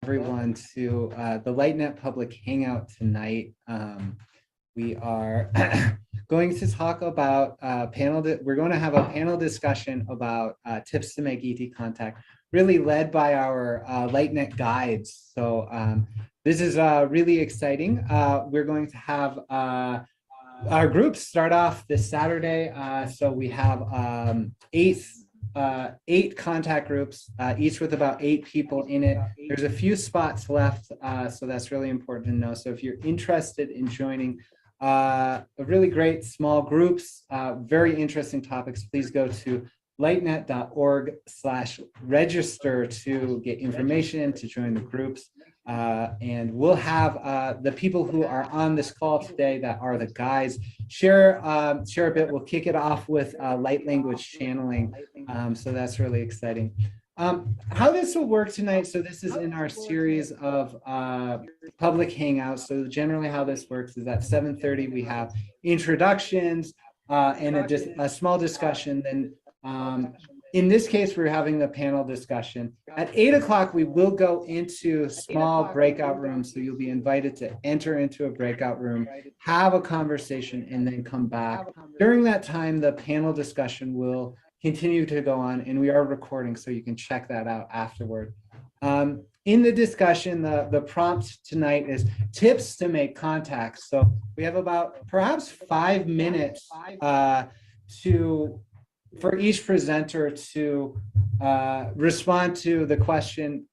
everyone to the LightNet Public Hangout tonight. We are going to talk about we're going to have a panel discussion about tips to make ET contact, really led by our LightNet guides. So this is really exciting. We're going to have our groups start off this Saturday. So we have eight contact groups, each with about 8 people in it. There's a few spots left, so that's really important to know. So if you're interested in joining a really great small groups, very interesting topics, please go to lightnet.org/register to get information to join the groups. And we'll have the people who are on this call today that are the guys share a bit. We'll kick it off with light language channeling. So that's really exciting. How this will work tonight, so this is in our series of public hangouts. So generally how this works is at 7:30 we have introductions and a small discussion. Then in this case, we're having the panel discussion. At 8 o'clock, we will go into small breakout rooms. So you'll be invited to enter into a breakout room, have a conversation, and then come back. During that time, the panel discussion will continue to go on, and we are recording, so you can check that out afterward. In the discussion, the prompt tonight is tips to make contacts. So we have about perhaps 5 minutes for each presenter to respond to the question,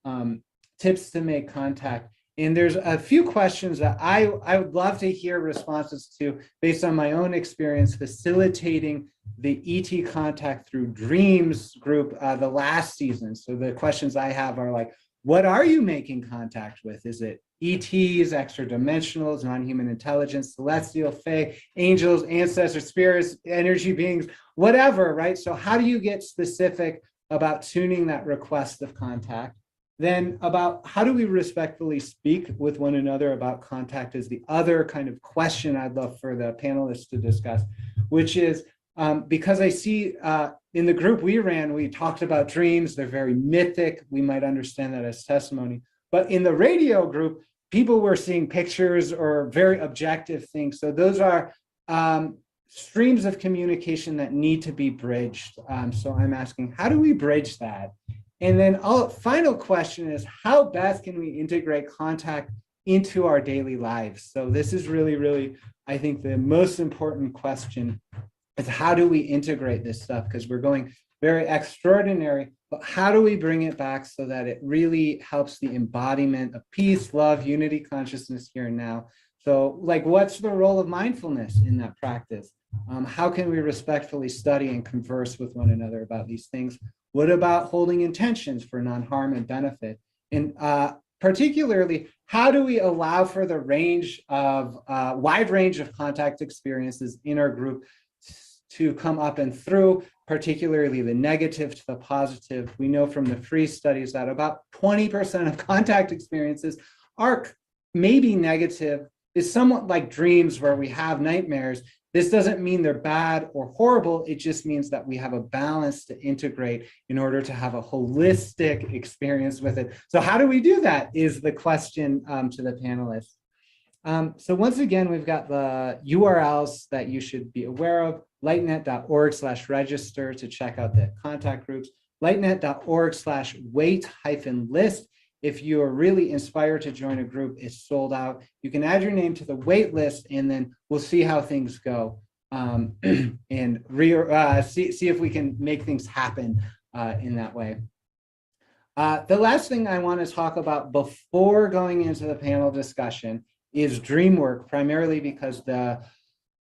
tips to make contact. And there's a few questions that I would love to hear responses to based on my own experience facilitating the ET contact through dreams group the last season. So the questions I have are like, what are you making contact with? Is it ETs, extra dimensionals, non-human intelligence, celestial, fae, angels, ancestors, spirits, energy beings, whatever, right? So how do you get specific about tuning that request of contact? Then about how do we respectfully speak with one another about contact is the other kind of question I'd love for the panelists to discuss, which is because I see in the group we ran, we talked about dreams. They're very mythic. We might understand that as testimony. But in the radio group, people were seeing pictures or very objective things. So those are streams of communication that need to be bridged. So I'm asking, how do we bridge that? And then final question is, how best can we integrate contact into our daily lives? So this is really, really, I think the most important question is how do we integrate this stuff? Because we're going very extraordinary, but how do we bring it back so that it really helps the embodiment of peace, love, unity, consciousness here and now? So like, what's the role of mindfulness in that practice? How can we respectfully study and converse with one another about these things? What about holding intentions for non-harm and benefit? And particularly, how do we allow for the wide range of contact experiences in our group to come up and through, particularly the negative to the positive? We know from the free studies that about 20% of contact experiences are maybe negative. It's somewhat like dreams where we have nightmares. This doesn't mean they're bad or horrible. It just means that we have a balance to integrate in order to have a holistic experience with it. So how do we do that is the question to the panelists. So once again, we've got the URLs that you should be aware of: lightnet.org/register to check out the contact groups, lightnet.org/wait-list. If you are really inspired to join a group, it's sold out. You can add your name to the wait list, and then we'll see how things go and see if we can make things happen in that way. The last thing I want to talk about before going into the panel discussion is dream work, primarily because the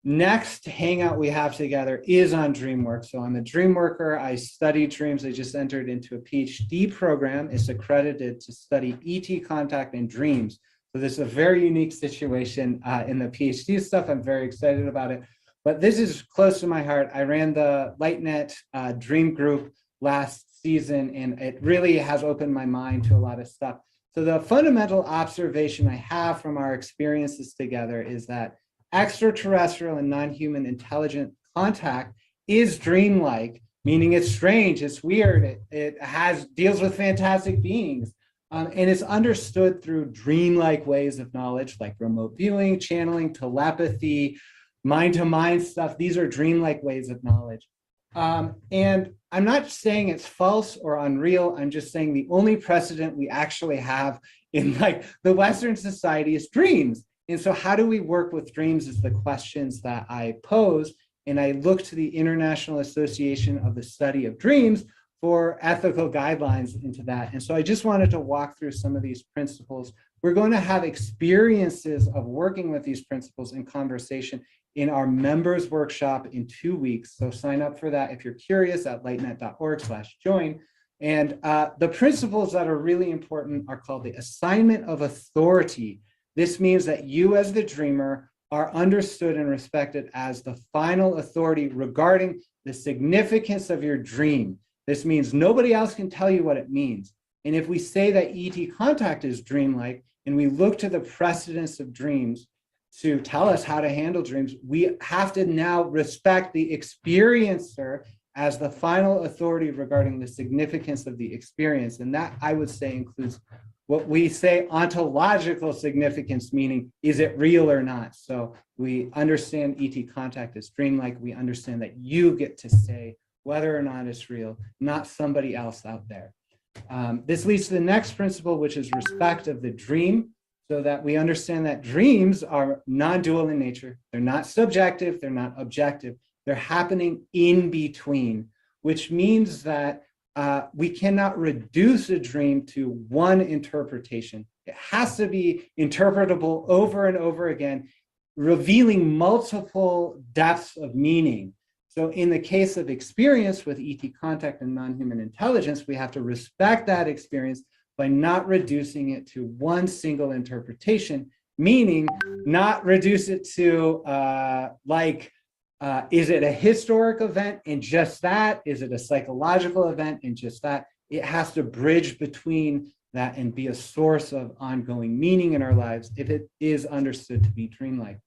next hangout we have together is on dream work. So I'm a dream worker. I study dreams. I just entered into a PhD program. It's accredited to study ET contact and dreams. So this is a very unique situation in the PhD stuff. I'm very excited about it. But this is close to my heart. I ran the LightNet Dream Group last season, and it really has opened my mind to a lot of stuff. So the fundamental observation I have from our experiences together is that extraterrestrial and non-human intelligent contact is dreamlike, meaning it's strange, it's weird, it deals with fantastic beings. And it's understood through dreamlike ways of knowledge, like remote viewing, channeling, telepathy, mind-to-mind stuff. These are dreamlike ways of knowledge. And I'm not saying it's false or unreal. I'm just saying the only precedent we actually have in like the Western society is dreams. And so how do we work with dreams is the questions that I pose. And I look to the International Association of the Study of Dreams for ethical guidelines into that. And so I just wanted to walk through some of these principles. We're going to have experiences of working with these principles in conversation in our members workshop in 2 weeks. So sign up for that if you're curious at lightnet.org/join. And the principles that are really important are called the assignment of authority. This means that you as the dreamer are understood and respected as the final authority regarding the significance of your dream. This means nobody else can tell you what it means. And if we say that ET contact is dreamlike, and we look to the precedence of dreams to tell us how to handle dreams, we have to now respect the experiencer as the final authority regarding the significance of the experience. And that, I would say, includes what we say ontological significance, meaning is it real or not? So we understand ET contact is dreamlike. We understand that you get to say whether or not it's real, not somebody else out there. This leads to the next principle, which is respect of the dream, so that we understand that dreams are non-dual in nature. They're not subjective, they're not objective. They're happening in between, which means that we cannot reduce a dream to one interpretation. It has to be interpretable over and over again, revealing multiple depths of meaning. So in the case of experience with ET contact and non-human intelligence, we have to respect that experience by not reducing it to one single interpretation, meaning not reduce it to is it a historic event and just that? Is it a psychological event and just that? It has to bridge between that and be a source of ongoing meaning in our lives if it is understood to be dreamlike.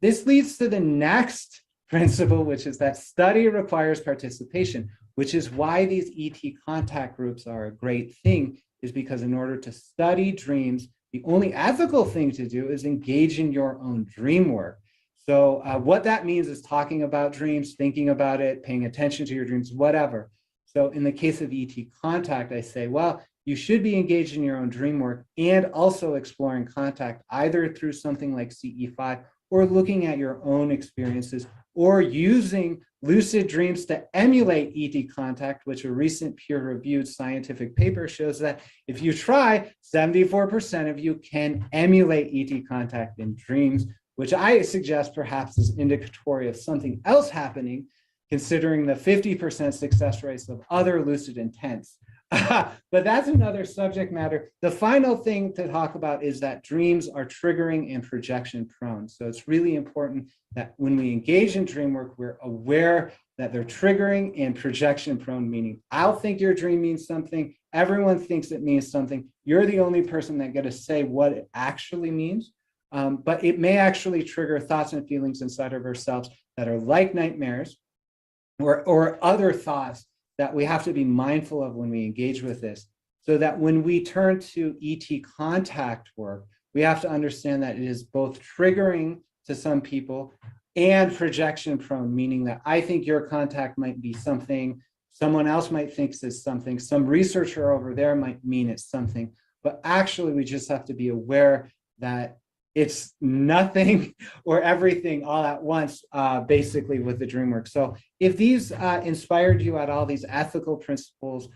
This leads to the next principle, which is that study requires participation, which is why these ET contact groups are a great thing, is because in order to study dreams, the only ethical thing to do is engage in your own dream work. So what that means is talking about dreams, thinking about it, paying attention to your dreams, whatever. So in the case of ET contact, I say, well, you should be engaged in your own dream work and also exploring contact, either through something like CE5 or looking at your own experiences or using lucid dreams to emulate ET contact, which a recent peer-reviewed scientific paper shows that if you try, 74% of you can emulate ET contact in dreams, which I suggest perhaps is indicatory of something else happening, considering the 50% success rates of other lucid intents. But that's another subject matter. The final thing to talk about is that dreams are triggering and projection prone. So it's really important that when we engage in dream work, we're aware that they're triggering and projection prone, meaning I'll think your dream means something. Everyone thinks it means something. You're the only person that gets to say what it actually means. But it may actually trigger thoughts and feelings inside of ourselves that are like nightmares or other thoughts that we have to be mindful of when we engage with this, so that when we turn to ET contact work, we have to understand that it is both triggering to some people and projection prone, meaning that I think your contact might be something, someone else might think it's something, some researcher over there might mean it's something, but actually we just have to be aware that it's nothing or everything all at once, basically with the dream work. So if these inspired you at all, these ethical principles,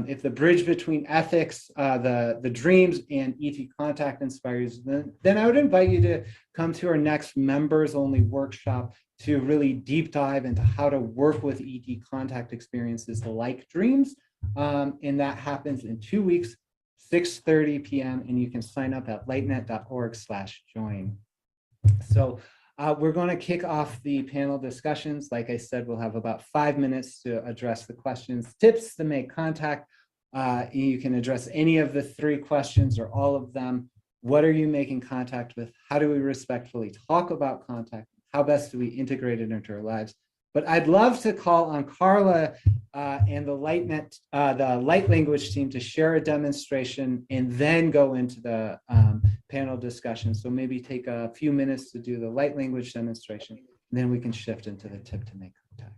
if the bridge between ethics, the dreams and ET contact inspires, then I would invite you to come to our next members only workshop to really deep dive into how to work with ET contact experiences like dreams. And that happens in 2 weeks. 6:30 p.m. and you can sign up at lightnet.org/join. So we're going to kick off the panel discussions. Like I said, we'll have about 5 minutes to address the questions, tips to make contact. You can address any of the 3 questions or all of them. What are you making contact with? How do we respectfully talk about contact? How best do we integrate it into our lives? But I'd love to call on Carla and the the light language team to share a demonstration and then go into the panel discussion. So maybe take a few minutes to do the light language demonstration, and then we can shift into the tip to make contact.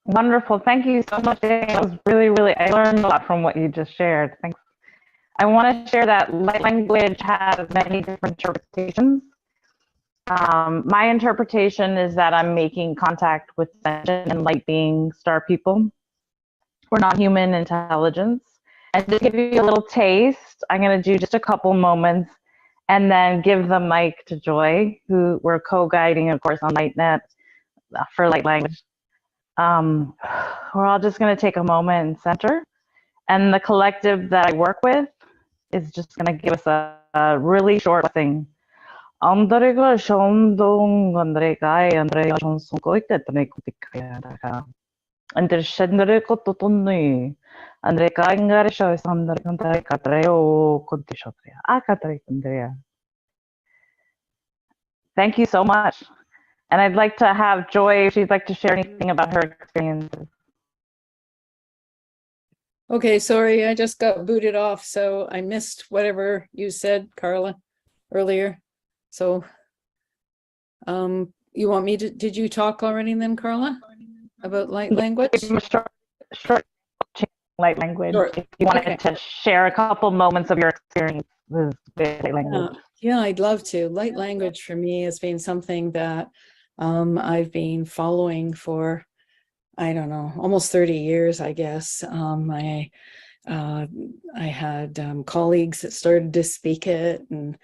Wonderful. Thank you so much, Danny. That was really, I learned a lot from what you just shared. Thanks. I want to share that light language has many different interpretations. My interpretation is that I'm making contact with sentient and light being star people. We're not human intelligence. And to give you a little taste, I'm going to do just a couple moments and then give the mic to Joy, who we're co-guiding, of course, on LightNet for light language. We're all just going to take a moment and center. And the collective that I work with is just going to give us a really short thing. Andrega Shondong Andrega Andrea Johnson Goitetne Kutikaya. And the Shendere Kototuni Andreka Ingarisha Sandra Catreo Contishatria. Acatre Andrea. Thank you so much. And I'd like to have Joy if she'd like to share anything about her experiences. Okay, sorry, I just got booted off, so I missed whatever you said, Carla, earlier. So, you want me to, did you talk already then, Carla, about light language? Short light language. Sure. If you wanted to share a couple moments of your experience with light language. Yeah, I'd love to. Light language for me has been something that I've been following for, I don't know, almost 30 years, I guess. I had colleagues that started to speak it, and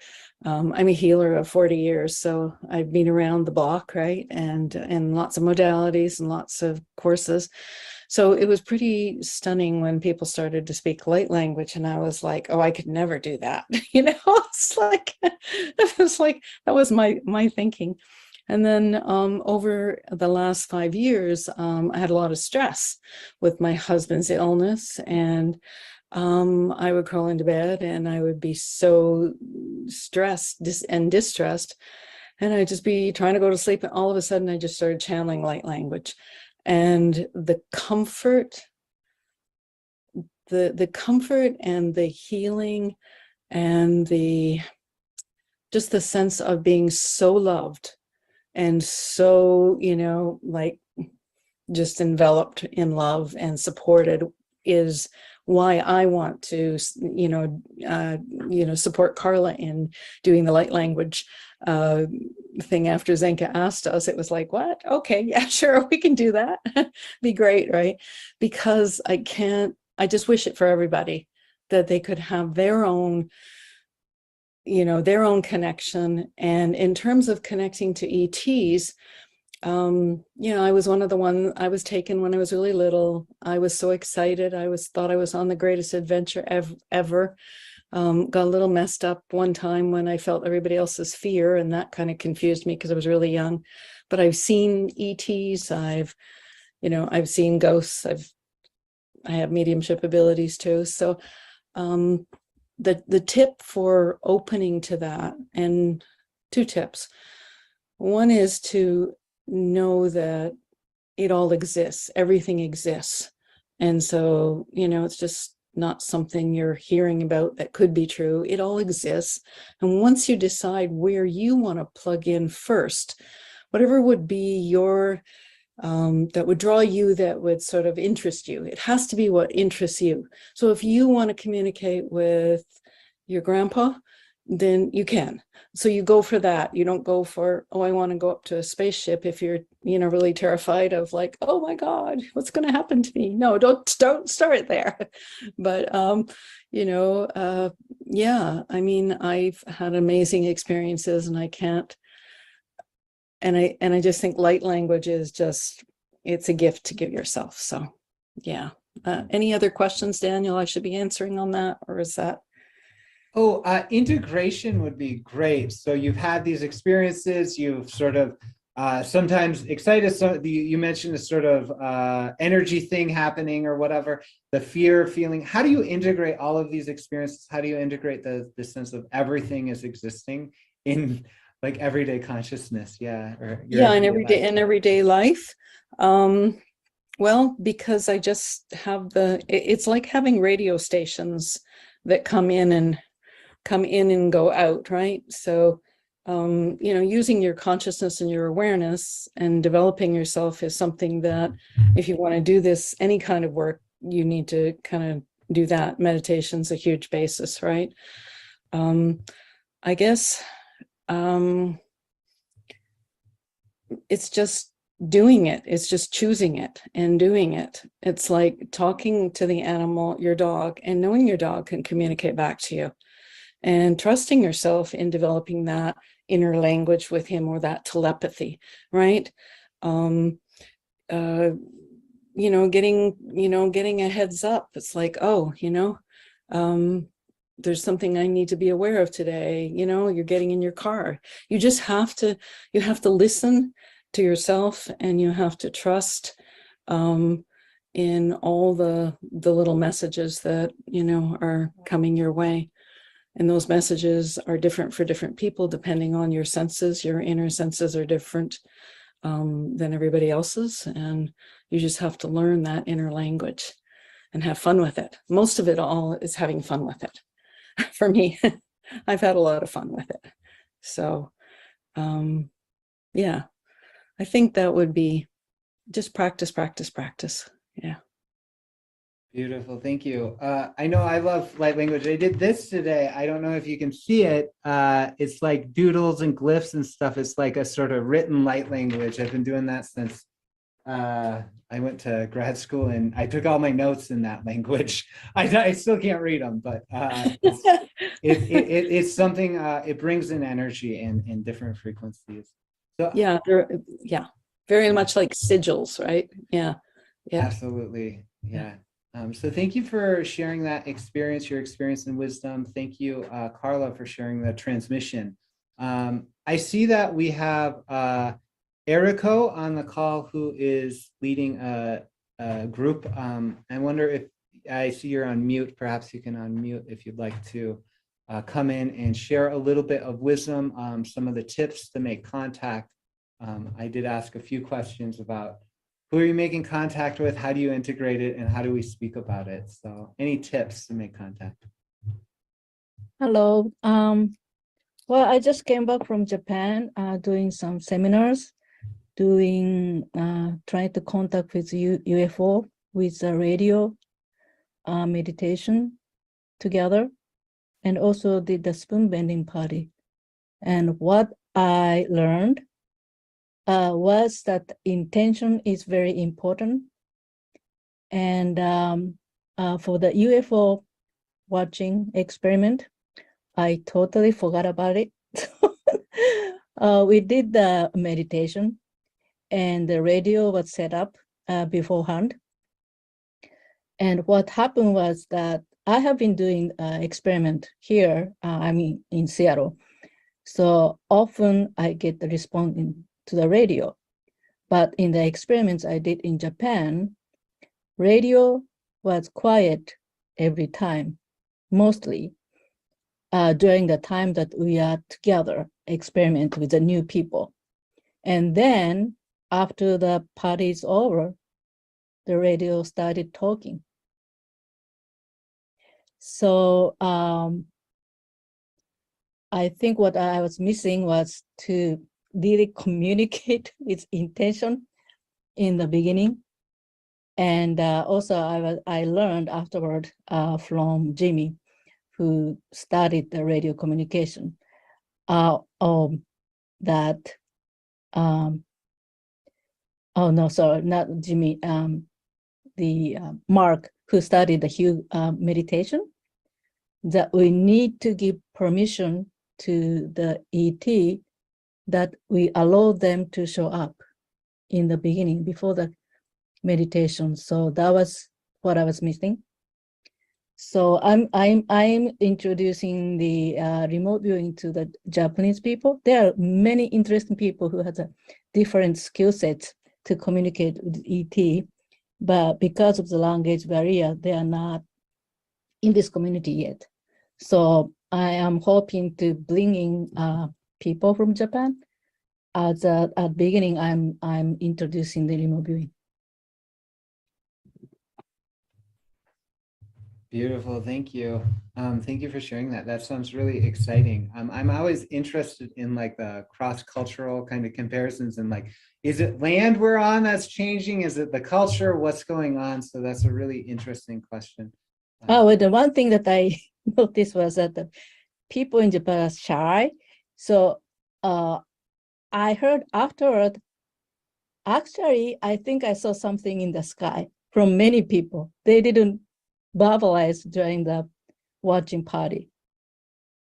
I'm a healer of 40 years, so I've been around the block, right? And lots of modalities and lots of courses. So it was pretty stunning when people started to speak light language, and I was like, oh, I could never do that. You know, it's like, that was my thinking. And then over the last 5 years, I had a lot of stress with my husband's illness, and I would crawl into bed and I would be so stressed and distressed, and I'd just be trying to go to sleep, and all of a sudden I just started channeling light language. And the comfort, the comfort and the healing and just the sense of being so loved and so, you know, like just enveloped in love and supported is why I want to, support Carla in doing the light language thing. After Zenka asked us, it was like, what? Okay, yeah, sure, we can do that. Be great, right? Because I just wish it for everybody, that they could have their own, their own connection. And in terms of connecting to ETs, I was I was taken when I was really little. I was so excited. Thought I was on the greatest adventure ever. Got a little messed up one time when I felt everybody else's fear, and that kind of confused me because I was really young. But I've seen ETs. I've seen ghosts. I have mediumship abilities too. So, the tip for opening to that, and 2 tips. One is to know that it all exists, everything exists. And so, it's just not something you're hearing about that could be true. It all exists. And once you decide where you want to plug in first, whatever would be your, that would draw you, that would sort of interest you, it has to be what interests you. So if you want to communicate with your grandpa, then you can. So you go for that. You don't go for, oh, I want to go up to a spaceship, if you're, really terrified of like, oh my God, what's going to happen to me? No, don't start there. But, yeah, I mean, I've had amazing experiences, and I can't, and I just think light language is just, it's a gift to give yourself. So yeah. Any other questions, Daniel, I should be answering on that, or is that? Oh, integration would be great. So you've had these experiences, you've sort of sometimes excited. So you mentioned a sort of energy thing happening or whatever, the fear feeling. How do you integrate all of these experiences? How do you integrate the sense of everything is existing in like everyday consciousness? Yeah. In everyday life. Well, because I just have it's like having radio stations that come in and go out, right? So, using your consciousness and your awareness and developing yourself is something that if you want to do this, any kind of work, you need to kind of do that. Meditation's a huge basis, right? I guess it's just doing it. It's just choosing it and doing it. It's like talking to the animal, your dog, and knowing your dog can communicate back to you, and trusting yourself in developing that inner language with him, or that telepathy, right? Getting a heads up. It's like, oh, there's something I need to be aware of today. You're getting in your car. You have to listen to yourself, and you have to trust in all the little messages that, are coming your way. And those messages are different for different people, depending on your senses. Your inner senses are different than everybody else's. And you just have to learn that inner language and have fun with it. Most of it all is having fun with it. For me, I've had a lot of fun with it. So, yeah, I think that would be just practice, practice, practice. Yeah. Beautiful. Thank you. I know I love light language. I did this today. I don't know if you can see it. It's like doodles and glyphs and stuff. It's like a sort of written light language. I've been doing that since I went to grad school, and I took all my notes in that language. I still can't read them, but it's something, it brings in energy and different frequencies. So yeah, very much like sigils, right? Yeah. Absolutely. Yeah. So thank you for sharing that experience, your experience and wisdom. Thank you, Carla, for sharing the transmission. I see that we have Eriko on the call, who is leading a group. I wonder if, I see you're on mute. Perhaps you can unmute if you'd like to come in and share a little bit of wisdom, some of the tips to make contact. I did ask a few questions about who are you making contact with, how do you integrate it, and how do we speak about it? So any tips to make contact? Hello. Well, I just came back from Japan, doing some seminars, trying to contact with UFO with the radio meditation together, and also did the spoon bending party. And what I learned was that intention is very important. And for the UFO watching experiment, I totally forgot about it. We did the meditation, and the radio was set up beforehand. And what happened was that I have been doing experiment here, in Seattle. So often I get the response to the radio. But in the experiments I did in Japan, radio was quiet every time, mostly during the time that we are together, experiment with the new people. And then after the party is over, the radio started talking. So I think what I was missing was to really communicate with intention in the beginning. And also I learned afterward from Jimmy, who studied the radio communication, that, oh no, sorry, not Jimmy, the Mark, who studied the Hugh meditation, that we need to give permission to the ET, that we allow them to show up in the beginning before the meditation. So that was what I was missing. So I'm introducing the remote viewing to the Japanese people. There are many interesting people who have a different skill sets to communicate with ET, but because of the language barrier, they are not in this community yet. So I am hoping to bring in people from Japan. At the beginning, I'm introducing the remote viewing. Beautiful. Thank you. Thank you for sharing that. That sounds really exciting. I'm always interested in like the cross-cultural kind of comparisons and like, is it land we're on that's changing? Is it the culture? What's going on? So that's a really interesting question. Oh, well, the one thing that I noticed was that the people in Japan are shy. So I heard afterward, actually, I think I saw something in the sky from many people. They didn't verbalize during the watching party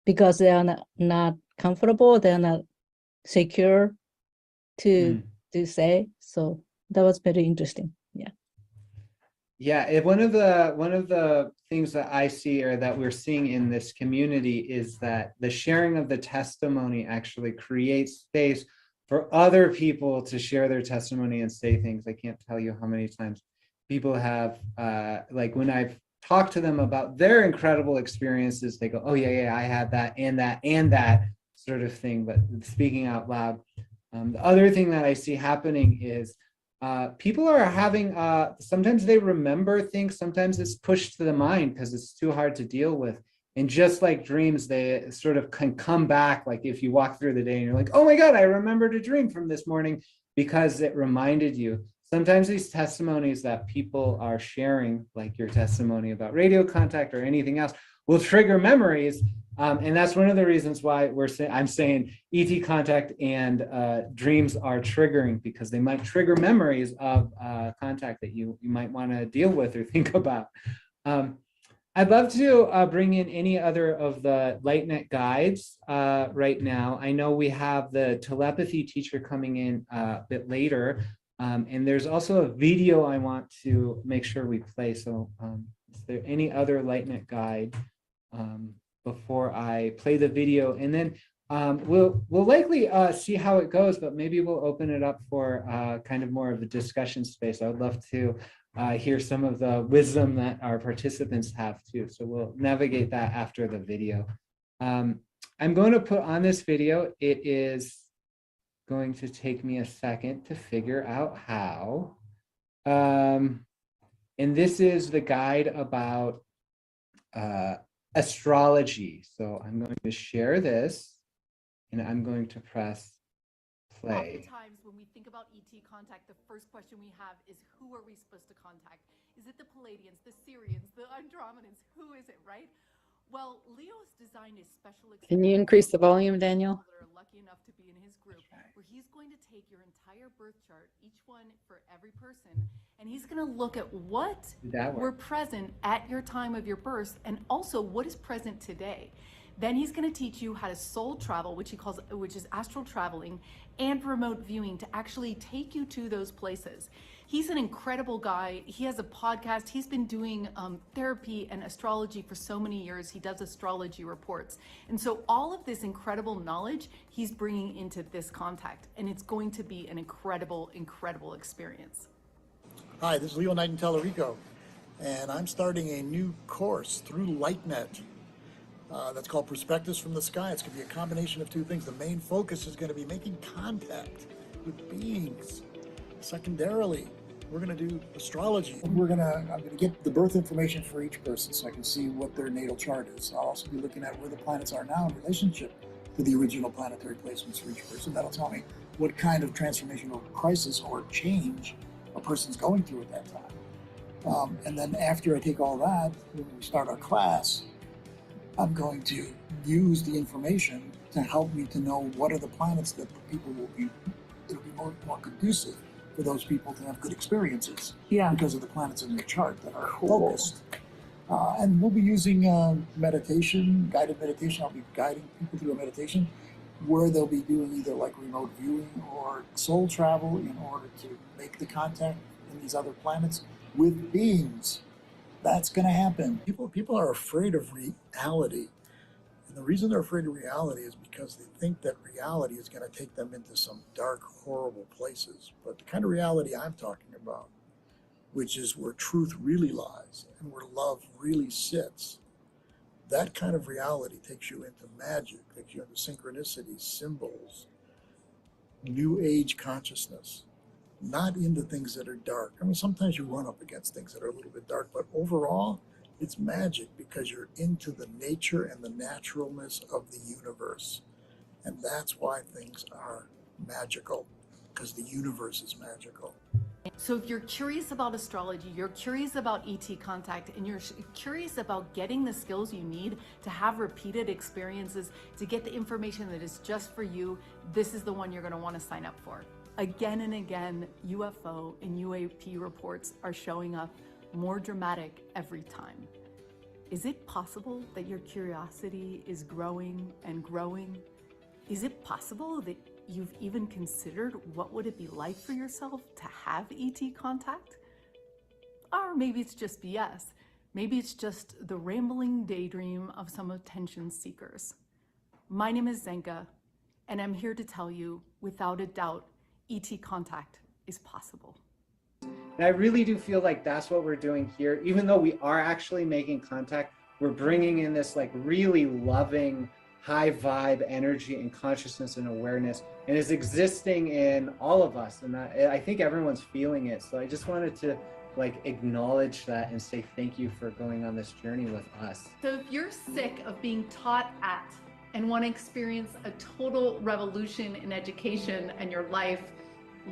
because they are not comfortable, they're not secure to say. So that was very interesting. Yeah. Yeah, one of the things that I see or that we're seeing in this community is that the sharing of the testimony actually creates space for other people to share their testimony and say things. I can't tell you how many times people have like when I've talked to them about their incredible experiences, they go, "Oh yeah, I had that and that and that," sort of thing. But speaking out loud. The other thing that I see happening is people are having, sometimes they remember things, sometimes it's pushed to the mind because it's too hard to deal with. And just like dreams, they sort of can come back. Like if you walk through the day and you're like, oh my God, I remembered a dream from this morning because it reminded you. Sometimes these testimonies that people are sharing, like your testimony about radio contact or anything else, will trigger memories. And that's one of the reasons why I'm saying ET contact and dreams are triggering, because they might trigger memories of contact that you might want to deal with or think about. I'd love to bring in any other of the LightNet guides right now. I know we have the telepathy teacher coming in a bit later. And there's also a video I want to make sure we play. So is there any other LightNet guide before I play the video? And then we'll likely see how it goes, but maybe we'll open it up for kind of more of a discussion space. I would love to hear some of the wisdom that our participants have too. So we'll navigate that after the video. I'm going to put on this video. It is going to take me a second to figure out how. And this is the guide about astrology. So I'm going to share this and I'm going to press play. Oftentimes when we think about ET contact, the first question we have is, who are we supposed to contact? Is it the Palladians, the Syrians, the Andromedans? Who is it, right? Well, Leo's designed a special experience. Can you increase the volume, Daniel? That are lucky enough to be in his group, where he's going to take your entire birth chart, each one for every person, and he's going to look at what were present at your time of your birth, and also what is present today. Then he's going to teach you how to soul travel, which is astral traveling, and remote viewing to actually take you to those places. He's an incredible guy. He has a podcast. He's been doing therapy and astrology for so many years. He does astrology reports. And so all of this incredible knowledge he's bringing into this contact, and it's going to be an incredible, incredible experience. Hi, this is Leo Knight in Eriko, and I'm starting a new course through LightNet. That's called Perspectives from the Sky. It's going to be a combination of two things. The main focus is going to be making contact with beings. Secondarily, we're going to do astrology. I'm going to get the birth information for each person so I can see what their natal chart is. I'll also be looking at where the planets are now in relationship to the original planetary placements for each person. That'll tell me what kind of transformational crisis or change a person's going through at that time. And then after I take all that, when we start our class, I'm going to use the information to help me to know what are the planets that people will be, it'll be more conducive for those people to have good experiences. Yeah. Because of the planets in their chart that are focused. And we'll be using meditation, guided meditation. I'll be guiding people through a meditation where they'll be doing either like remote viewing or soul travel in order to make the contact in these other planets with beings. That's going to happen. People are afraid of reality. And the reason they're afraid of reality is because they think that reality is going to take them into some dark, horrible places. But the kind of reality I'm talking about, which is where truth really lies and where love really sits, that kind of reality takes you into magic, takes you into synchronicities, symbols, new age consciousness. Not into things that are dark. I mean, sometimes you run up against things that are a little bit dark, but overall, It's magic because you're into the nature and the naturalness of the universe. And that's why things are magical, because the universe is magical. So if you're curious about astrology, you're curious about ET contact, and you're curious about getting the skills you need to have repeated experiences, to get the information that is just for you, this is the one you're going to want to sign up for. Again and again, UFO and UAP reports are showing up more dramatic every time. Is it possible that your curiosity is growing and growing? Is it possible that you've even considered what would it be like for yourself to have ET contact? Or maybe it's just BS. Maybe it's just the rambling daydream of some attention seekers. My name is Zenka, and I'm here to tell you, without a doubt, ET contact is possible. And I really do feel like that's what we're doing here. Even though we are actually making contact, we're bringing in this like really loving, high vibe energy and consciousness and awareness, and is existing in all of us. And I think everyone's feeling it. So I just wanted to like acknowledge that and say thank you for going on this journey with us. So if you're sick of being taught at and want to experience a total revolution in education and your life,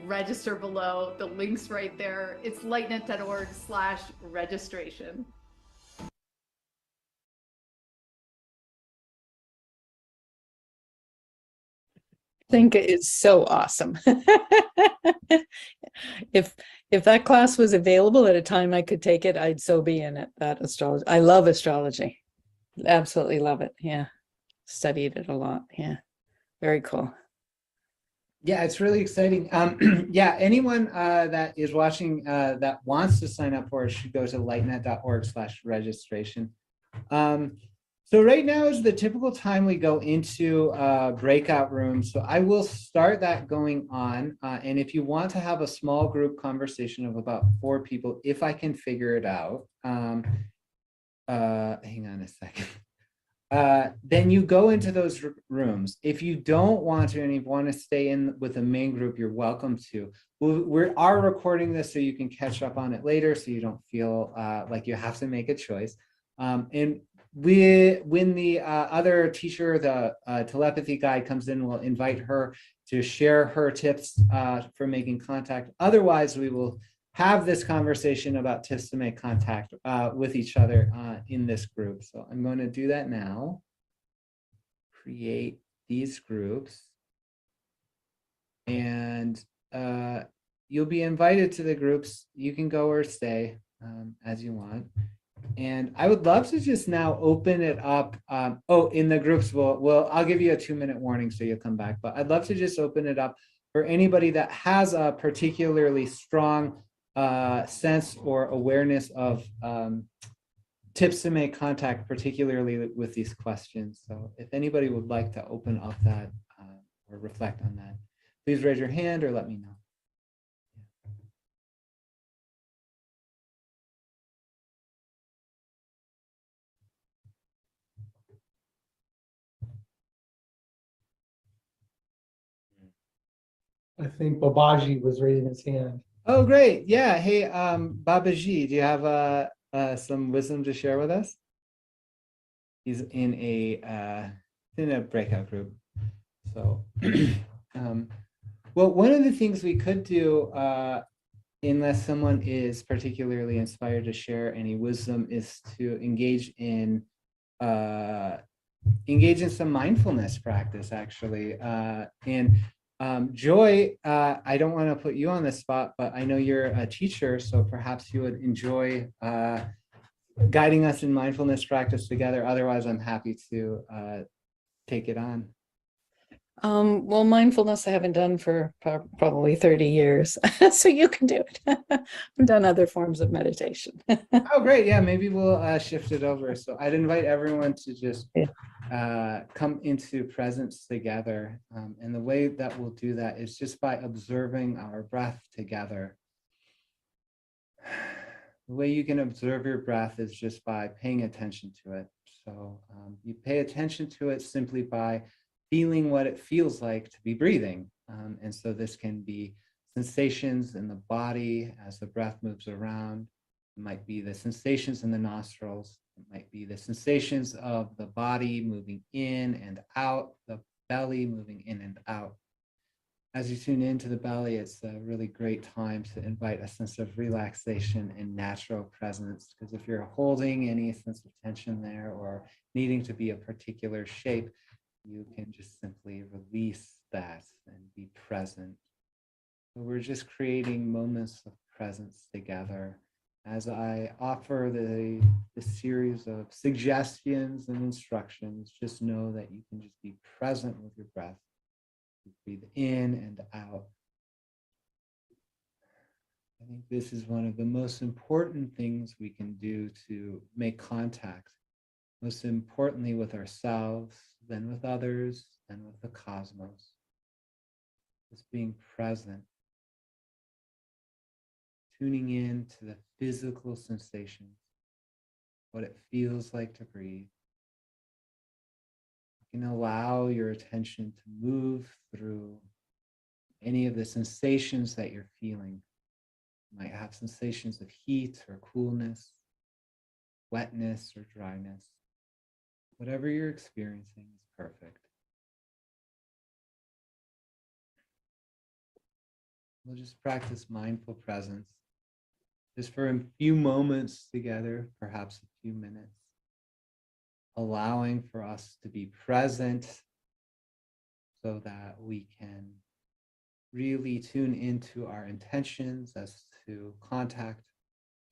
register below. The link's right there. It's lightnet.org/registration. Think it's so awesome. If that class was available at a time I could take it, I'd so be in it. That astrology. I love astrology. Absolutely love it. Yeah. Studied it a lot. Yeah. Very cool. Yeah, it's really exciting. Yeah, anyone that is watching that wants to sign up for it should go to lightnet.org/registration. So right now is the typical time we go into breakout rooms. So I will start that going on. And if you want to have a small group conversation of about 4 people, if I can figure it out, hang on a second. Then you go into those rooms. If you don't want to and you want to stay in with the main group, you're welcome to. We are recording this so you can catch up on it later, so you don't feel like you have to make a choice. And when the other teacher, the telepathy guide comes in, we'll invite her to share her tips for making contact. Otherwise, we will have this conversation about tips to make contact with each other in this group. So I'm going to do that now. Create these groups. And you'll be invited to the groups. You can go or stay as you want. And I would love to just now open it up. In the groups, I'll give you a 2-minute warning so you'll come back. But I'd love to just open it up for anybody that has a particularly strong sense or awareness of tips to make contact, particularly with these questions. So if anybody would like to open up that or reflect on that, please raise your hand or let me know. I think Babaji was raising his hand. Oh, great. Yeah. Hey, Babaji, do you have some wisdom to share with us? He's in a breakout group. So, well, one of the things we could do, unless someone is particularly inspired to share any wisdom, is to engage in some mindfulness practice, actually. Joy, I don't want to put you on the spot, but I know you're a teacher, so perhaps you would enjoy guiding us in mindfulness practice together. Otherwise, I'm happy to take it on. Well, mindfulness I haven't done for probably 30 years, so you can do it. I've done other forms of meditation. Oh, great. Yeah, maybe we'll shift it over. So I'd invite everyone to just come into presence together. And the way that we'll do that is just by observing our breath together. The way you can observe your breath is just by paying attention to it. So you pay attention to it simply by feeling what it feels like to be breathing. And so this can be sensations in the body as the breath moves around, It might be the sensations in the nostrils. It might be the sensations of the body moving in and out, the belly moving in and out. As you tune into the belly, it's a really great time to invite a sense of relaxation and natural presence. Because if you're holding any sense of tension there or needing to be a particular shape, you can just simply release that and be present. So we're just creating moments of presence together. As I offer the series of suggestions and instructions, just know that you can just be present with your breath. Breathe in and out. I think this is one of the most important things we can do to make contact, most importantly with ourselves, then with others, and with the cosmos. Just being present, tuning in to the physical sensations, what it feels like to breathe. You can allow your attention to move through any of the sensations that you're feeling. You might have sensations of heat or coolness, wetness or dryness. Whatever you're experiencing is perfect. We'll just practice mindful presence just for a few moments together, perhaps a few minutes, allowing for us to be present so that we can really tune into our intentions as to contact,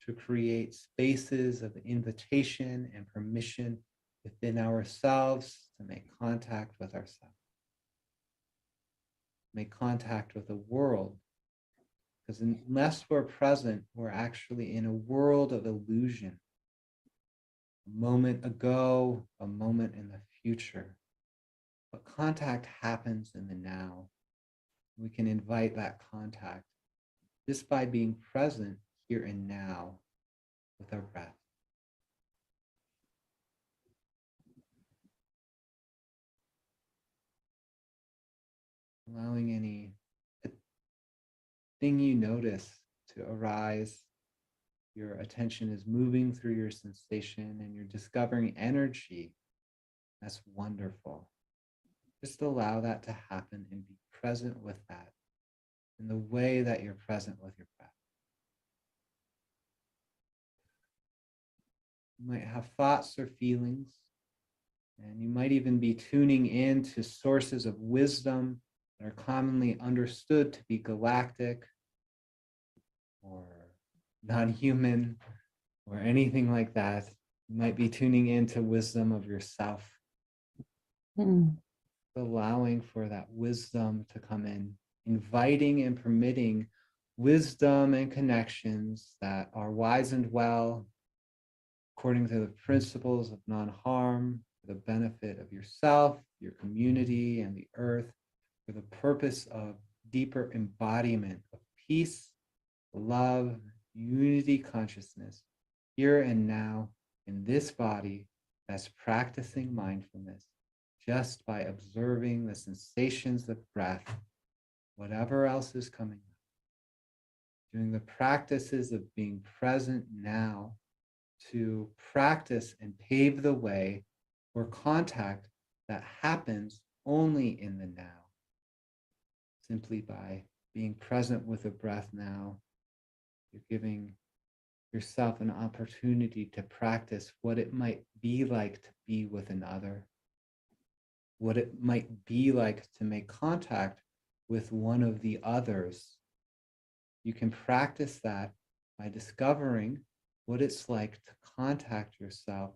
to create spaces of invitation and permission within ourselves to make contact with ourselves, make contact with the world. Because unless we're present, we're actually in a world of illusion. A moment ago, a moment in the future. But contact happens in the now. We can invite that contact just by being present here and now with our breath. Allowing any thing you notice to arise. Your attention is moving through your sensation and you're discovering energy. That's wonderful. Just allow that to happen and be present with that in the way that you're present with your breath. You might have thoughts or feelings, and you might even be tuning in to sources of wisdom that are commonly understood to be galactic or non-human or anything like that. You might be tuning into wisdom of yourself. Allowing for that wisdom to come in, inviting and permitting wisdom and connections that are wise and well, according to the principles of non-harm, for the benefit of yourself, your community, and the earth, for the purpose of deeper embodiment of peace, love, unity consciousness, here and now in this body that's practicing mindfulness, just by observing the sensations of breath, whatever else is coming up. Doing the practices of being present now to practice and pave the way for contact that happens only in the now. Simply by being present with the breath now, you're giving yourself an opportunity to practice what it might be like to be with another, what it might be like to make contact with one of the others. You can practice that by discovering what it's like to contact yourself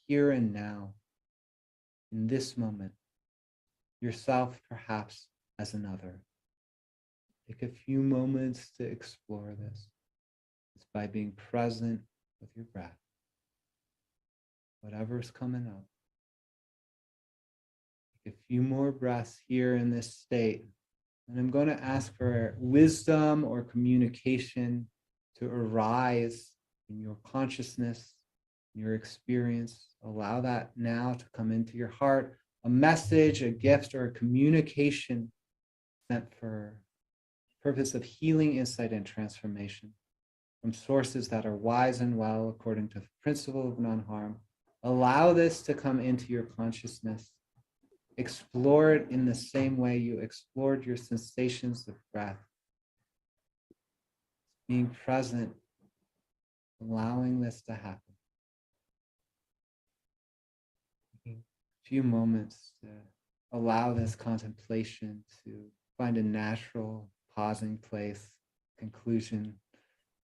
here and now, in this moment, yourself perhaps as another. Take a few moments to explore this. It's by being present with your breath, whatever's coming up. Take a few more breaths here in this state. And I'm going to ask for wisdom or communication to arise in your consciousness, in your experience. Allow that now to come into your heart, a message, a gift, or a communication meant for the purpose of healing, insight, and transformation. from sources that are wise and well according to the principle of non-harm. Allow this to come into your consciousness. Explore it in the same way you explored your sensations of breath. Being present, allowing this to happen. A few moments to allow this contemplation to find a natural pausing place, conclusion,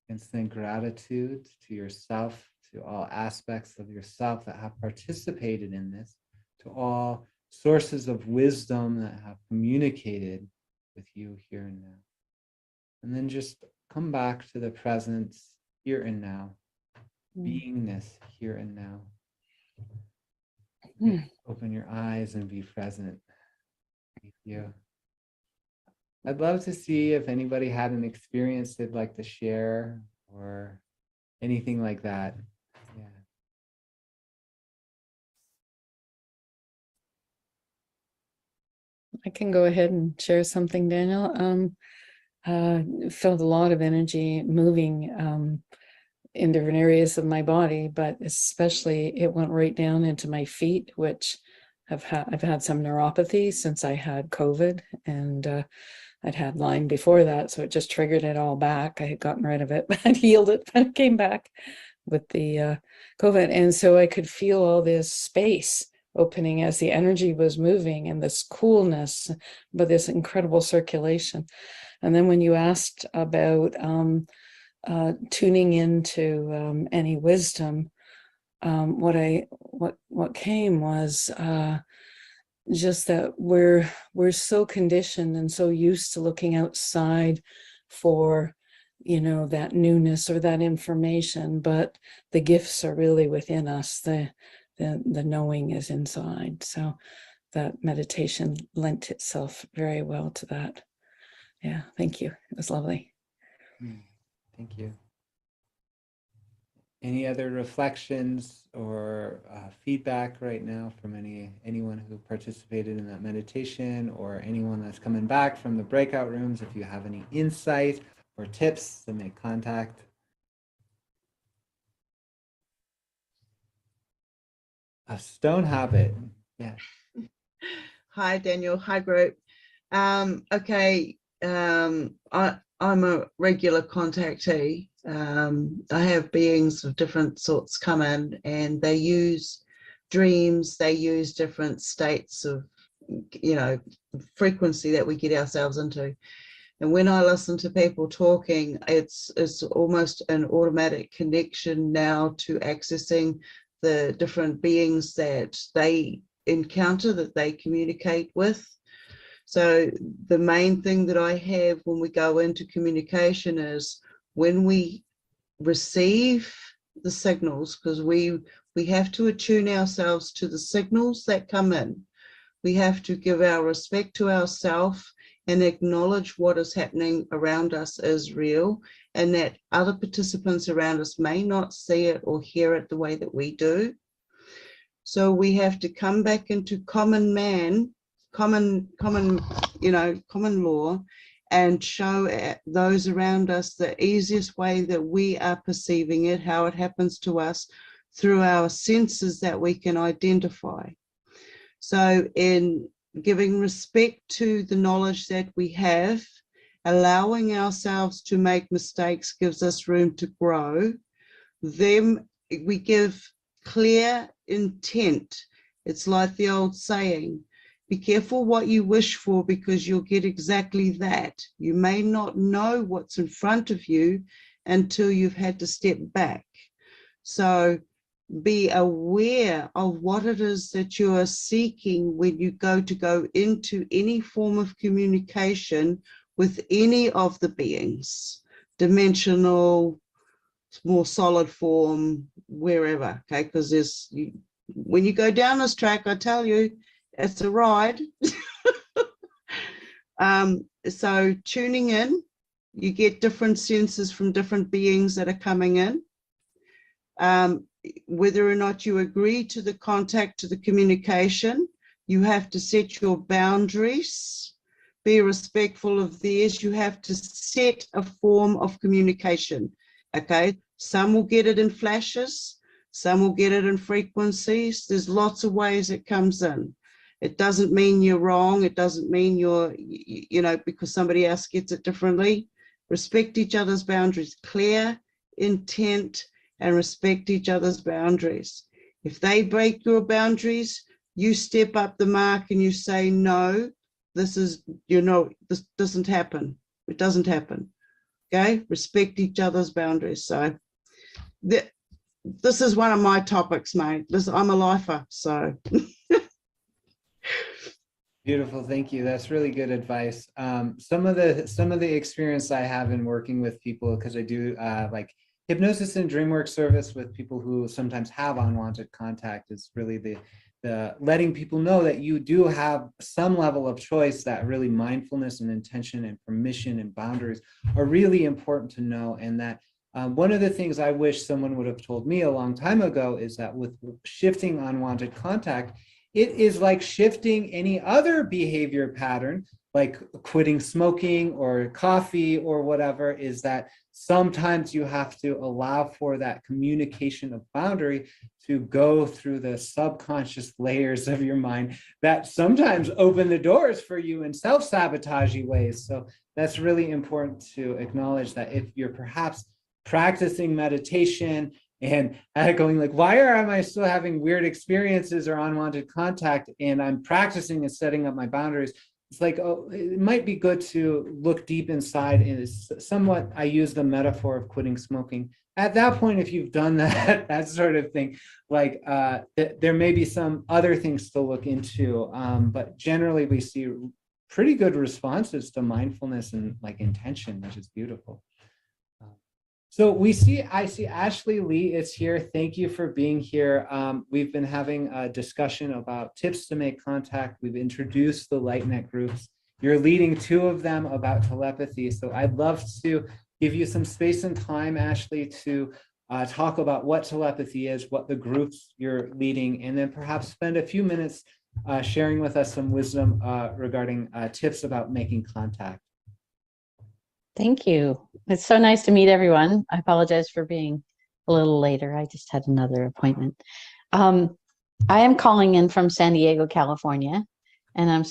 and send gratitude to yourself, to all aspects of yourself that have participated in this, to all sources of wisdom that have communicated with you here and now. And then just come back to the present here and now, beingness here and now. Open your eyes and be present. Thank you. I'd love to see if anybody had an experience they'd like to share or anything like that. Yeah. I can go ahead and share something, Daniel. Felt a lot of energy moving in different areas of my body, but especially it went right down into my feet, which I've had some neuropathy since I had COVID, and I'd had Lyme before that, so it just triggered it all back. I had gotten rid of it, but I'd healed it, but it came back with the COVID, and so I could feel all this space opening as the energy was moving, and this coolness, but this incredible circulation. And then when you asked about tuning into any wisdom, what came was just that we're so conditioned and so used to looking outside for, you know, that newness or that information, but the gifts are really within us. The knowing is inside. So that meditation lent itself very well to that. Yeah, thank you. It was lovely. Thank you. Any other reflections or feedback right now from anyone who participated in that meditation, or anyone that's coming back from the breakout rooms? If you have any insight or tips to make contact. A stone habit. Yeah. Hi, Daniel. Hi, group. Okay. I'm a regular contactee. I have beings of different sorts come in, and they use dreams. They use different states of, you know, frequency that we get ourselves into. And when I listen to people talking, it's almost an automatic connection now to accessing the different beings that they encounter, that they communicate with. So the main thing that I have when we go into communication is when we receive the signals, because we have to attune ourselves to the signals that come in. We have to give our respect to ourselves and acknowledge what is happening around us is real, and that other participants around us may not see it or hear it the way that we do. So we have to come back into common law, and show those around us the easiest way that we are perceiving it, how it happens to us through our senses that we can identify. So in giving respect to the knowledge that we have, allowing ourselves to make mistakes gives us room to grow. Then we give clear intent. It's like the old saying, be careful what you wish for, because you'll get exactly that. You may not know what's in front of you until you've had to step back. So be aware of what it is that you are seeking when you go into any form of communication with any of the beings, dimensional, more solid form, wherever, okay? Because when you go down this track, I tell you, it's a ride. So tuning in, you get different senses from different beings that are coming in. Whether or not you agree to the contact, to the communication, you have to set your boundaries, be respectful of theirs. You have to set a form of communication. Okay, some will get it in flashes, some will get it in frequencies. There's lots of ways it comes in. It doesn't mean you're wrong. It doesn't mean you're, you know, because somebody else gets it differently. Respect each other's boundaries, clear intent, and respect each other's boundaries. If they break your boundaries, you step up the mark and you say, no, this is, you know, this doesn't happen. It doesn't happen. Okay, respect each other's boundaries. So this is one of my topics, mate. I'm a lifer, so. Beautiful, thank you. That's really good advice. Some of the experience I have in working with people, because I do like hypnosis and dream work service with people who sometimes have unwanted contact, is really the letting people know that you do have some level of choice, that really mindfulness and intention and permission and boundaries are really important to know. And that one of the things I wish someone would have told me a long time ago is that with shifting unwanted contact, it is like shifting any other behavior pattern, like quitting smoking or coffee or whatever, is that sometimes you have to allow for that communication of boundary to go through the subconscious layers of your mind that sometimes open the doors for you in self-sabotaging ways. So that's really important to acknowledge, that if you're perhaps practicing meditation and going like, why am I still having weird experiences or unwanted contact, and I'm practicing and setting up my boundaries, it's like, oh, it might be good to look deep inside. And it's somewhat, I use the metaphor of quitting smoking. At that point, if you've done that, that sort of thing, like there may be some other things to look into. But generally we see pretty good responses to mindfulness and like intention, which is beautiful. So I see Ashley Lee is here. Thank you for being here. We've been having a discussion about tips to make contact. We've introduced the LightNet groups. You're leading 2 of them about telepathy. So I'd love to give you some space and time, Ashley, to talk about what telepathy is, what the groups you're leading, and then perhaps spend a few minutes sharing with us some wisdom regarding tips about making contact. Thank you. It's so nice to meet everyone. I apologize for being a little later. I just had another appointment. I am calling in from San Diego, California, and met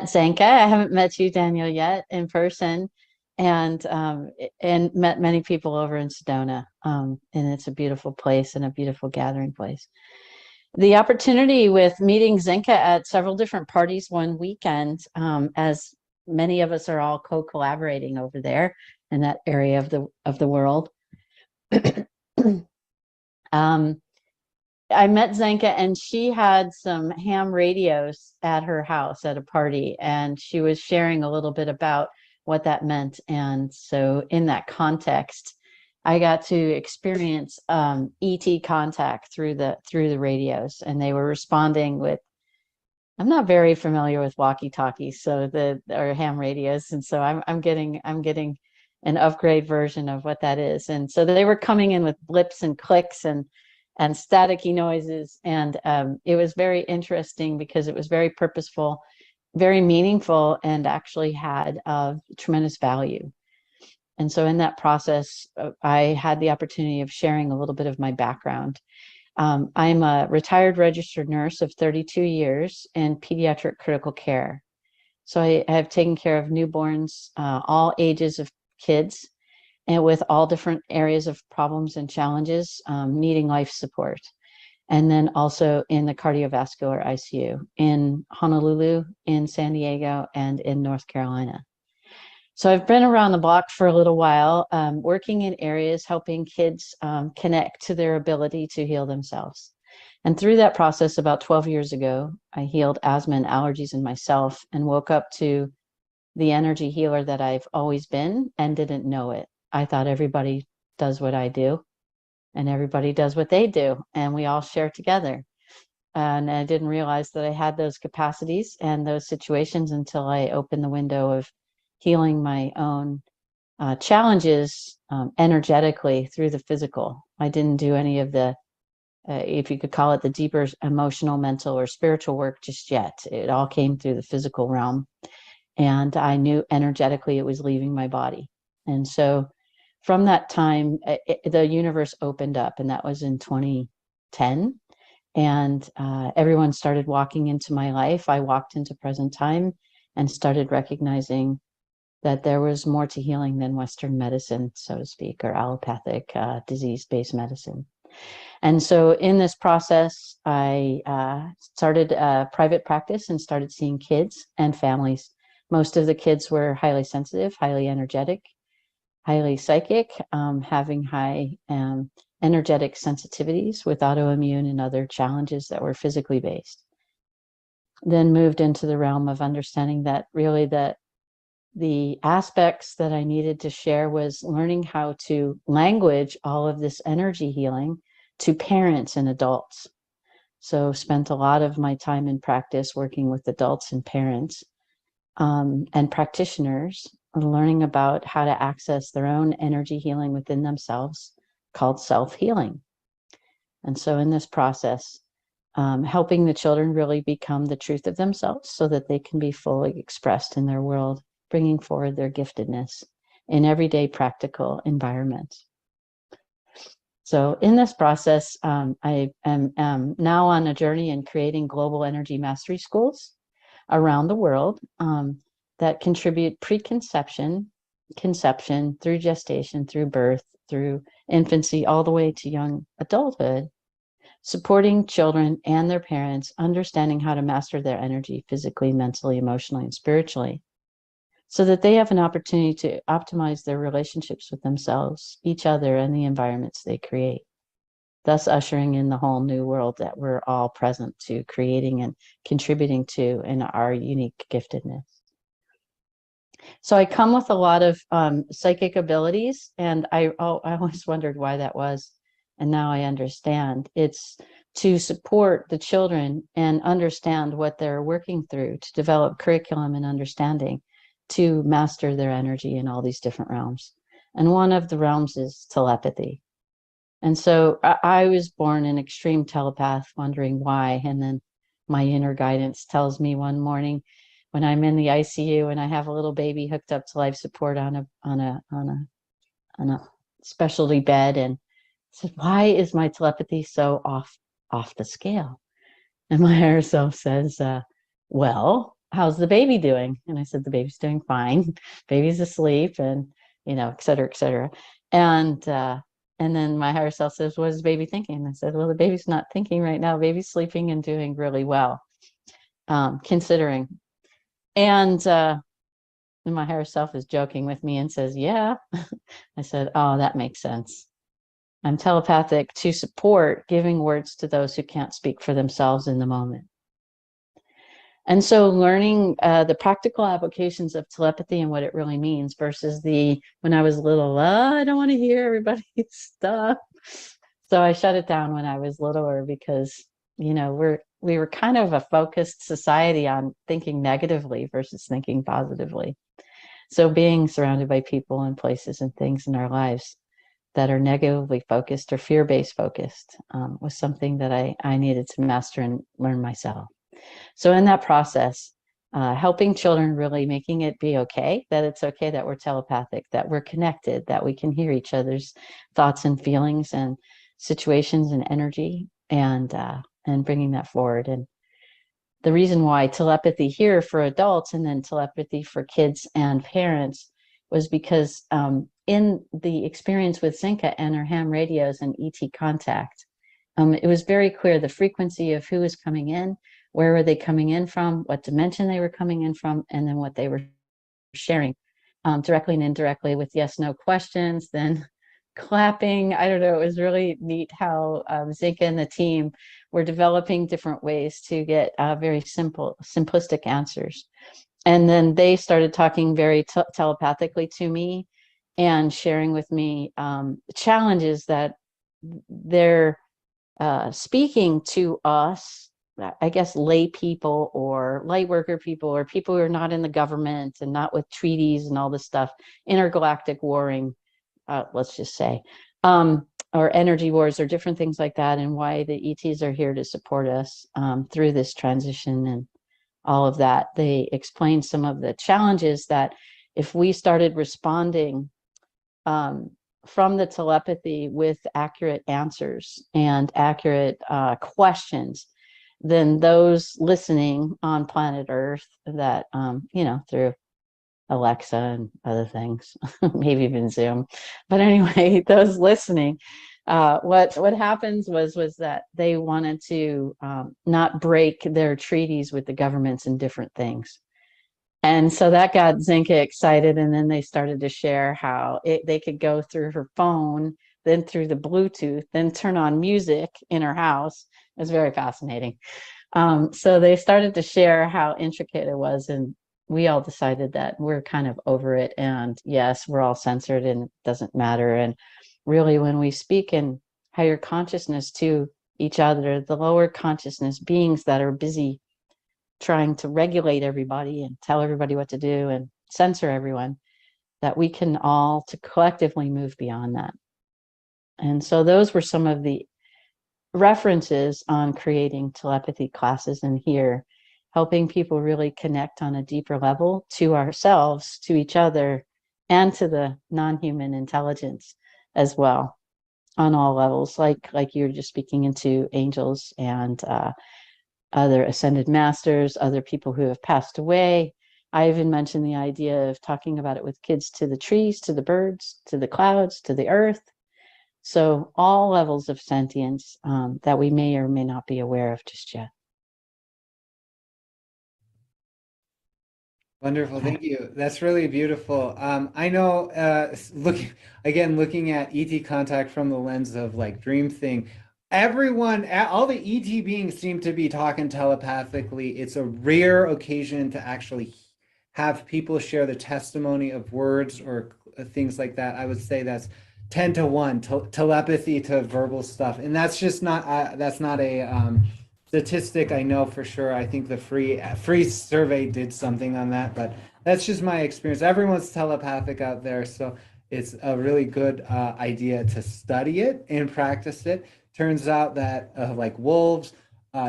Zanka. I haven't met you, Daniel, yet in person, and met many people over in Sedona. And it's a beautiful place and a beautiful gathering place. The opportunity with meeting Zinka at several different parties one weekend, as many of us are all co-collaborating over there in that area of the world. I met Zenka, and she had some ham radios at her house at a party, and she was sharing a little bit about what that meant. And so in that context, I got to experience ET contact through the radios, and they were responding with, I'm not very familiar with walkie-talkies, or ham radios, and so I'm getting an upgrade version of what that is. And so they were coming in with blips and clicks and staticky noises, and it was very interesting because it was very purposeful, very meaningful, and actually had tremendous value. And so in that process, I had the opportunity of sharing a little bit of my background. I'm a retired registered nurse of 32 years in pediatric critical care. So I have taken care of newborns, all ages of kids, and with all different areas of problems and challenges, needing life support. And then also in the cardiovascular ICU in Honolulu, in San Diego, and in North Carolina. So I've been around the block for a little while, working in areas helping kids connect to their ability to heal themselves. And through that process, about 12 years ago, I healed asthma and allergies in myself and woke up to the energy healer that I've always been and didn't know it. I thought everybody does what I do and everybody does what they do, and we all share together. And I didn't realize that I had those capacities and those situations until I opened the window of healing my own challenges energetically through the physical. I didn't do any of the, if you could call it, the deeper emotional, mental, or spiritual work just yet. It all came through the physical realm. And I knew energetically it was leaving my body. And so from that time, the universe opened up, and that was in 2010. And everyone started walking into my life. I walked into present time and started recognizing that there was more to healing than Western medicine, so to speak, or allopathic disease-based medicine. And so in this process, I started a private practice and started seeing kids and families. Most of the kids were highly sensitive, highly energetic, highly psychic, having high energetic sensitivities with autoimmune and other challenges that were physically based. Then moved into the realm of understanding that really the aspects that I needed to share was learning how to language all of this energy healing to parents and adults. So spent a lot of my time in practice working with adults and parents and practitioners, learning about how to access their own energy healing within themselves, called self-healing. And so in this process, helping the children really become the truth of themselves so that they can be fully expressed in their world, bringing forward their giftedness in everyday practical environments. So in this process, I am now on a journey in creating global energy mastery schools around the world that contribute preconception, conception, through gestation, through birth, through infancy, all the way to young adulthood, supporting children and their parents, understanding how to master their energy physically, mentally, emotionally, and spiritually, so that they have an opportunity to optimize their relationships with themselves, each other, and the environments they create, thus ushering in the whole new world that we're all present to creating and contributing to in our unique giftedness. So I come with a lot of psychic abilities, and I always wondered why that was, and now I understand. It's to support the children and understand what they're working through, to develop curriculum and understanding, to master their energy in all these different realms. And one of the realms is telepathy. And so I was born an extreme telepath, wondering why. And then my inner guidance tells me one morning when I'm in the ICU and I have a little baby hooked up to life support on a specialty bed, and said, "Why is my telepathy so off the scale?" And my higher self says, "Well, how's the baby doing?" And I said, "The baby's doing fine. Baby's asleep," and et cetera, et cetera. And then my higher self says, "What is the baby thinking?" And I said, "Well, the baby's not thinking right now. Baby's sleeping and doing really well, considering." And my higher self is joking with me and says, "Yeah." I said, "Oh, that makes sense. I'm telepathic to support giving words to those who can't speak for themselves in the moment." And so learning the practical applications of telepathy and what it really means versus when I was little, I don't want to hear everybody's stuff. So I shut it down when I was littler because, we were kind of a focused society on thinking negatively versus thinking positively. So being surrounded by people and places and things in our lives that are negatively focused or fear-based focused was something that I needed to master and learn myself. So in that process, helping children, really making it be okay, that it's okay that we're telepathic, that we're connected, that we can hear each other's thoughts and feelings and situations and energy, and bringing that forward. And the reason why telepathy here for adults and then telepathy for kids and parents was because in the experience with Zinka and her ham radios and ET contact, it was very clear the frequency of who was coming in, where were they coming in from, what dimension they were coming in from, and then what they were sharing directly and indirectly with yes, no questions, then clapping. I don't know, it was really neat how Zinka and the team were developing different ways to get very simplistic answers. And then they started talking very telepathically to me and sharing with me challenges that they're speaking to us, I guess, lay people or light worker people or people who are not in the government and not with treaties and all this stuff, intergalactic warring, let's just say, or energy wars or different things like that, and why the ETs are here to support us through this transition and all of that. They explained some of the challenges that if we started responding from the telepathy with accurate answers and accurate questions than those listening on planet Earth that, through Alexa and other things, maybe even Zoom. But anyway, those listening, what happens was that they wanted to not break their treaties with the governments in different things. And so that got Zinka excited, and then they started to share how they could go through her phone, then through the Bluetooth, then turn on music in her house. It was very fascinating. So they started to share how intricate it was, and we all decided that we're kind of over it. And yes, we're all censored and it doesn't matter. And really, when we speak in higher consciousness to each other, the lower consciousness beings that are busy trying to regulate everybody and tell everybody what to do and censor everyone, that we can all to collectively move beyond that. And so those were some of the references on creating telepathy classes in here, helping people really connect on a deeper level to ourselves, to each other, and to the non-human intelligence as well on all levels, like you were just speaking into angels and other ascended masters, other people who have passed away. I even mentioned the idea of talking about it with kids, to the trees, to the birds, to the clouds, to the earth. So all levels of sentience that we may or may not be aware of just yet. Wonderful, thank you. That's really beautiful. I know, looking at ET contact from the lens of like dream thing, everyone, all the ET beings seem to be talking telepathically. It's a rare occasion to actually have people share the testimony of words or things like that. I would say that's 10 to 1, telepathy to verbal stuff. And that's just not, that's not a statistic I know for sure. I think the free survey did something on that, but that's just my experience. Everyone's telepathic out there. So it's a really good idea to study it and practice it. Turns out that like wolves,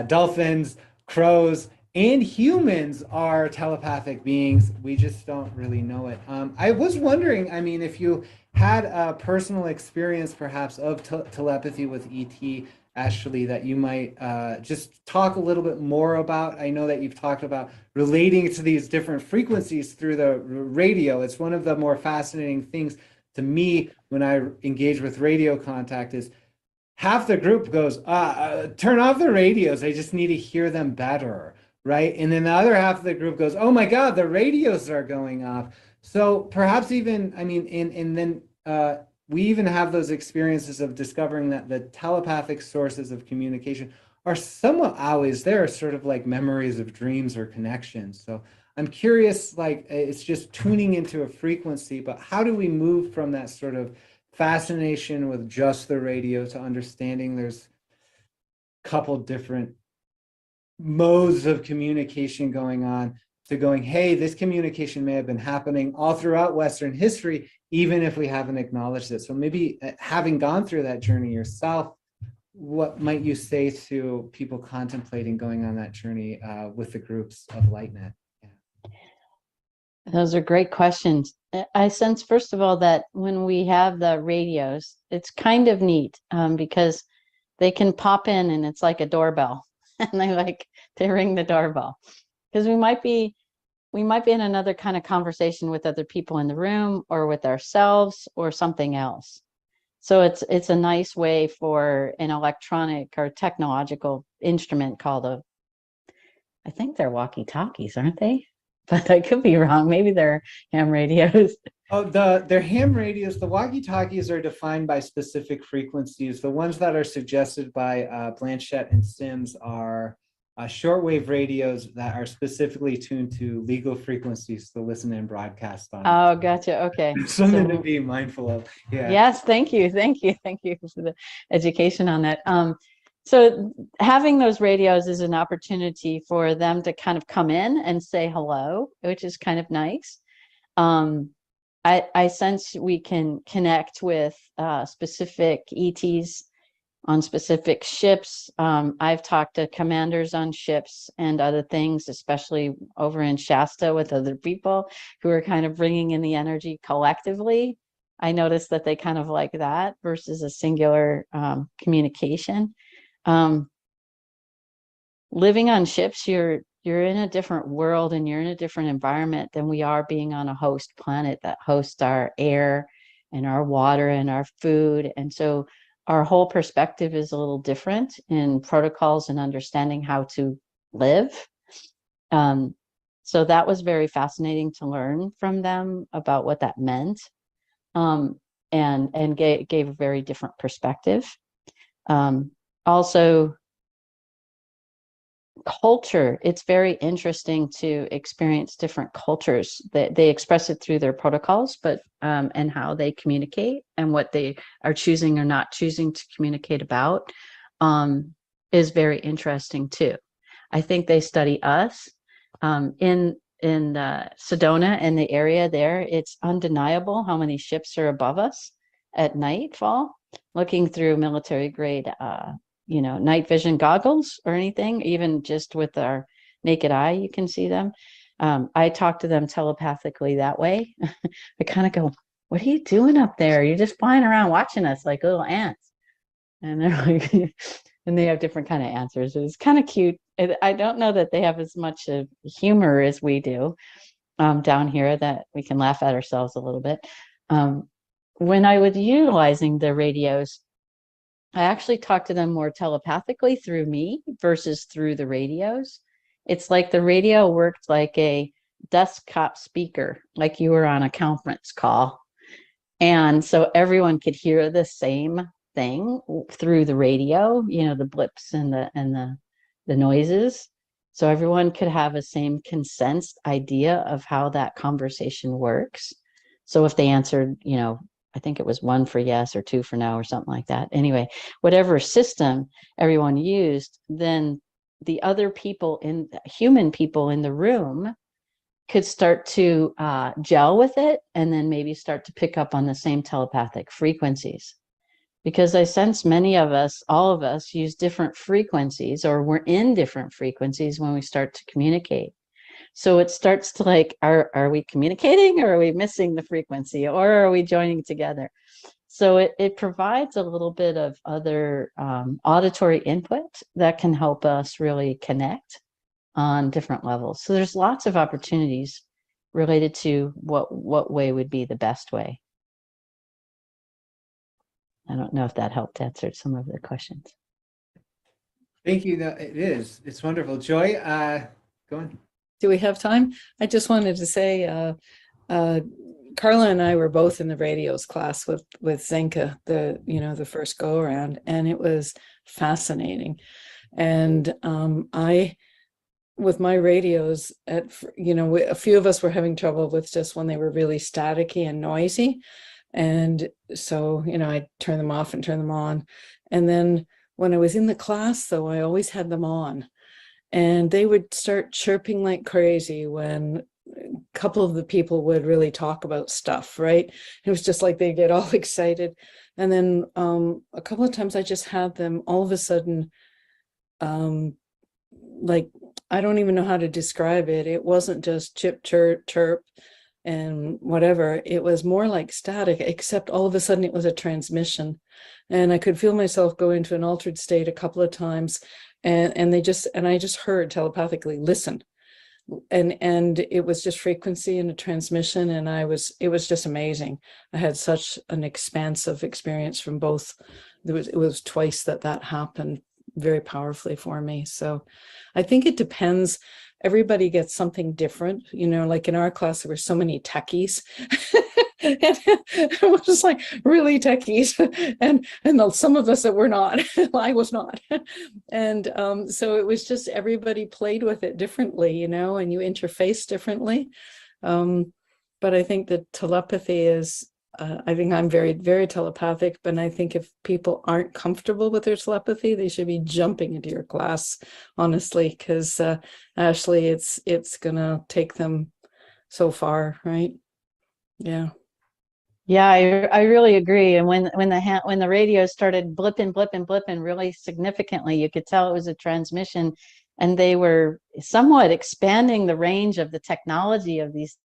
dolphins, crows, and humans are telepathic beings. We just don't really know it. I was wondering, I mean, if you had a personal experience perhaps of telepathy with ET, Ashley, that you might just talk a little bit more about. I know that you've talked about relating to these different frequencies through the radio. It's one of the more fascinating things to me when I engage with radio contact is half the group goes, turn off the radios. I just need to hear them better, right? And then the other half of the group goes, oh my God, the radios are going off. So perhaps even, I mean, and then we even have those experiences of discovering that the telepathic sources of communication are somewhat always there, sort of like memories of dreams or connections. So I'm curious, like it's just tuning into a frequency, but how do we move from that sort of fascination with just the radio to understanding there's a couple different modes of communication going on, to going, hey, this communication may have been happening all throughout Western history, even if we haven't acknowledged it. So maybe having gone through that journey yourself, what might you say to people contemplating going on that journey with the groups of LightNet? Yeah. Those are great questions. I sense, first of all, that when we have the radios, it's kind of neat because they can pop in and it's like a doorbell and they ring the doorbell. Because we might be in another kind of conversation with other people in the room or with ourselves or something else. So it's a nice way for an electronic or technological instrument called I think they're walkie-talkies, aren't they? But I could be wrong. Maybe they're ham radios. Oh, they're ham radios. The walkie-talkies are defined by specific frequencies. The ones that are suggested by Blanchette and Sims are shortwave radios that are specifically tuned to legal frequencies to listen and broadcast on. Oh, gotcha. Okay. Something to be mindful of. Yeah. Yes, thank you for the education on that. So having those radios is an opportunity for them to kind of come in and say hello, which is kind of nice. I sense we can connect with specific ETs on specific ships. I've talked to commanders on ships and other things, especially over in Shasta with other people who are kind of bringing in the energy collectively. I noticed that they kind of like that versus a singular communication. Living on ships, you're in a different world and you're in a different environment than we are being on a host planet that hosts our air and our water and our food. And so our whole perspective is a little different in protocols and understanding how to live. So that was very fascinating to learn from them about what that meant, and gave a very different perspective. Also, culture, it's very interesting to experience different cultures that they express it through their protocols, but and how they communicate and what they are choosing or not choosing to communicate about is very interesting too. I think they study us in Sedona and the area there. It's undeniable how many ships are above us at nightfall, looking through military grade night vision goggles or anything, even just with our naked eye, you can see them. I talk to them telepathically that way. I kind of go, what are you doing up there? You're just flying around watching us like little ants. And they're like, and they have different kind of answers. It's kind of cute. I don't know that they have as much of humor as we do down here, that we can laugh at ourselves a little bit. When I was utilizing the radios, I actually talked to them more telepathically through me versus through the radios. It's like the radio worked like a desktop speaker, like you were on a conference call. And so everyone could hear the same thing through the radio, the blips and the noises. So everyone could have a same consensed idea of how that conversation works. So if they answered, I think it was 1 for yes or 2 for no or something like that. Anyway, whatever system everyone used, then the other human people in the room could start to gel with it, and then maybe start to pick up on the same telepathic frequencies. Because I sense many of us, all of us, use different frequencies, or we're in different frequencies when we start to communicate. So it starts to like, are we communicating, or are we missing the frequency, or are we joining together? So it provides a little bit of other auditory input that can help us really connect on different levels. So there's lots of opportunities related to what way would be the best way. I don't know if that helped answer some of the questions. Thank you. It is. It's wonderful. Joy, go on. Do we have time? I just wanted to say, Carla and I were both in the radios class with Zenka, the first go around, and it was fascinating. And I, with my radios, a few of us were having trouble with just when they were really staticky and noisy. And so, I'd turn them off and turn them on. And then when I was in the class, though, I always had them on. And they would start chirping like crazy when a couple of the people would really talk about stuff, right? It was just like they get all excited. And then a couple of times I just had them all of a sudden, like, I don't even know how to describe it. It wasn't just chip, chirp, chirp, and whatever. It was more like static, except all of a sudden it was a transmission. And I could feel myself go into an altered state a couple of times. And I just heard telepathically, listen. And it was just frequency and a transmission. And it was just amazing. I had such an expansive experience from both. It was twice that happened very powerfully for me. So I think it depends. Everybody gets something different, like in our class, there were so many techies. And it was just like really techies, and some of us that were not. I was not. And so it was just everybody played with it differently, and you interface differently. But I think that telepathy is, I think I'm very, very telepathic, but I think if people aren't comfortable with their telepathy, they should be jumping into your class, honestly, because Ashley, it's gonna take them so far, right? Yeah. Yeah, I really agree. And when the radio started blipping really significantly, you could tell it was a transmission, and they were somewhat expanding the range of the technology of these